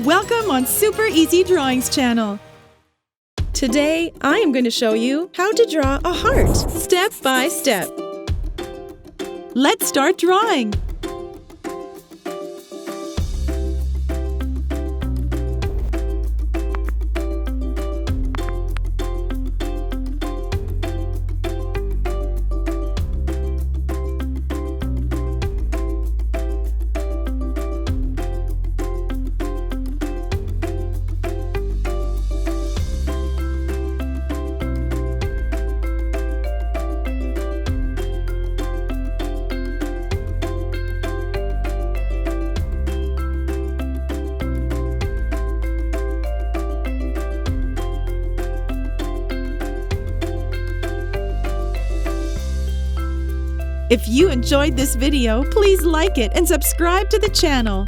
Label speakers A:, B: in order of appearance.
A: Welcome on Super Easy Drawings channel. Today, I am going to show you how to draw a heart, step by step. Let's start drawing. If you enjoyed this video, please like it and subscribe to the channel.